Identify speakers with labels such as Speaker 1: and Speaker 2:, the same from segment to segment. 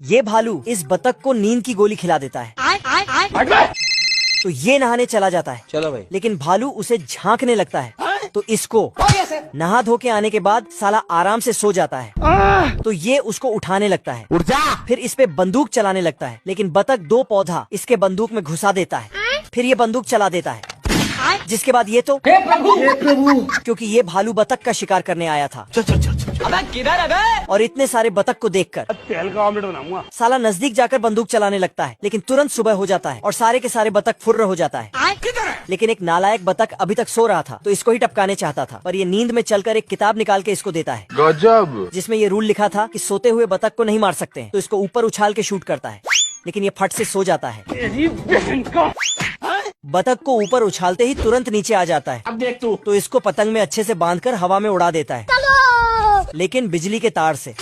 Speaker 1: ये भालू इस बतख को नींद की गोली खिला देता है। तो ये नहाने चला जाता है।
Speaker 2: चलो भाई।
Speaker 1: लेकिन भालू उसे झांकने लगता है। तो इसको नहा धो के आने के बाद साला आराम से सो जाता है। तो ये उसको उठाने लगता है।
Speaker 2: उठ जा।
Speaker 1: फिर इस पे बंदूक चलाने लगता है, लेकिन बतख 2 पौधा इसके बंदूक में घुसा देता है। फिर ये बंदूक चला देता है, जिसके बाद ये तो
Speaker 2: हे प्रभु
Speaker 1: क्योंकि ये भालू बतख का शिकार करने आया था।
Speaker 2: चल चल चल चल। अबे किधर है बे?
Speaker 1: और इतने सारे बतख को देखकर
Speaker 3: तेल का ऑमलेट बनाऊंगा।
Speaker 1: साला नजदीक जाकर बंदूक चलाने लगता है, लेकिन तुरंत सुबह हो जाता है और सारे के सारे बतख फुर्र हो जाता है। लेकिन एक नालायक बतख अभी तक सो रहा था, तो इसको ही टपकाने चाहता था, पर ये नींद में चलकर एक किताब निकाल के इसको देता है,
Speaker 3: गजब।
Speaker 1: जिसमें ये रूल लिखा था कि सोते हुए बतख को नहीं मार सकते हैं। तो इसको ऊपर उछाल के शूट करता है, लेकिन ये फट से सो जाता है।
Speaker 3: तेरी बहन का।
Speaker 1: बतख को ऊपर उछालते ही तुरंत नीचे आ जाता है।
Speaker 2: अब देख तू।
Speaker 1: तो इसको पतंग में अच्छे से बांधकर हवा में उड़ा देता है, लेकिन बिजली के तार से।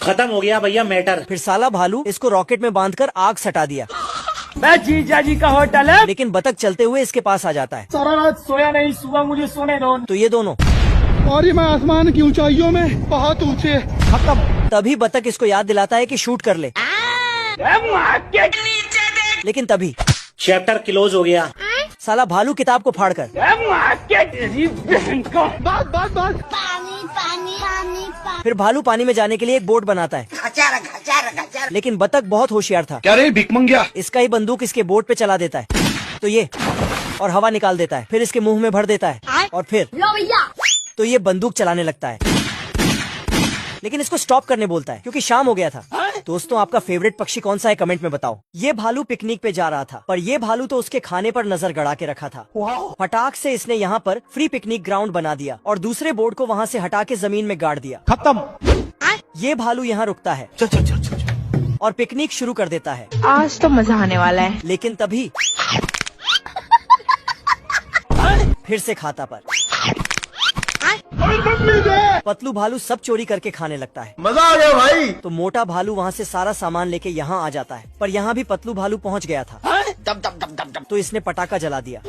Speaker 2: खत्म हो गया भैया मैटर।
Speaker 1: फिर साला भालू इसको रॉकेट में बांधकर आग सटा दिया।
Speaker 3: मैं जीजा जी का होटल है।
Speaker 1: लेकिन बतख चलते हुए इसके पास आ जाता है।
Speaker 3: सारा रात सोया नहीं, सुबह मुझे सोने दो।
Speaker 1: तो ये दोनों
Speaker 4: और मैं आसमान की ऊंचाइयों में बहुत ऊंचे।
Speaker 1: खत्म। तभी बतख इसको याद दिलाता है कि शूट कर ले, लेकिन तभी
Speaker 2: चैप्टर क्लोज हो गया।
Speaker 1: साला भालू किताब को फाड़कर
Speaker 3: तेरी बहन का।
Speaker 4: बात बात बात।
Speaker 1: फिर भालू पानी में जाने के लिए एक बोट बनाता है। लेकिन बतख बहुत होशियार था।
Speaker 4: क्या रे भिख मंगिया?
Speaker 1: इसका ही बंदूक इसके बोट पे चला देता है। तो ये और हवा निकाल देता है, फिर इसके मुंह में भर देता है, और फिर तो ये बंदूक चलाने लगता है, लेकिन इसको स्टॉप करने बोलता है क्योंकि शाम हो गया था। दोस्तों, आपका फेवरेट पक्षी कौन सा है कमेंट में बताओ। ये भालू पिकनिक पे जा रहा था, पर ये भालू तो उसके खाने पर नजर गड़ा के रखा था। फटाक से इसने यहाँ पर फ्री पिकनिक ग्राउंड बना दिया और दूसरे बोर्ड को वहाँ से हटा के जमीन में गाड़ दिया।
Speaker 4: खत्म।
Speaker 1: ये भालू यहाँ रुकता है
Speaker 2: चल चल चल चल चल।
Speaker 1: और पिकनिक शुरू कर देता है।
Speaker 5: आज तो मजा आने वाला है।
Speaker 1: लेकिन तभी फिर से खाता पर पतलू भालू सब चोरी करके खाने लगता है।
Speaker 4: मजा आ गया भाई।
Speaker 1: तो मोटा भालू वहाँ से सारा सामान लेके यहाँ आ जाता है, पर यहाँ भी पतलू भालू पहुँच गया था।
Speaker 2: दब दब दब दब दब।
Speaker 1: तो इसने पटाखा जला दिया,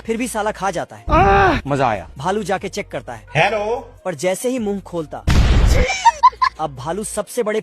Speaker 1: फिर भी साला खा जाता है।
Speaker 4: मजा आया।
Speaker 1: भालू जाके चेक करता है,
Speaker 2: हेलो।
Speaker 1: पर जैसे ही मुंह खोलता, अब भालू सबसे बड़े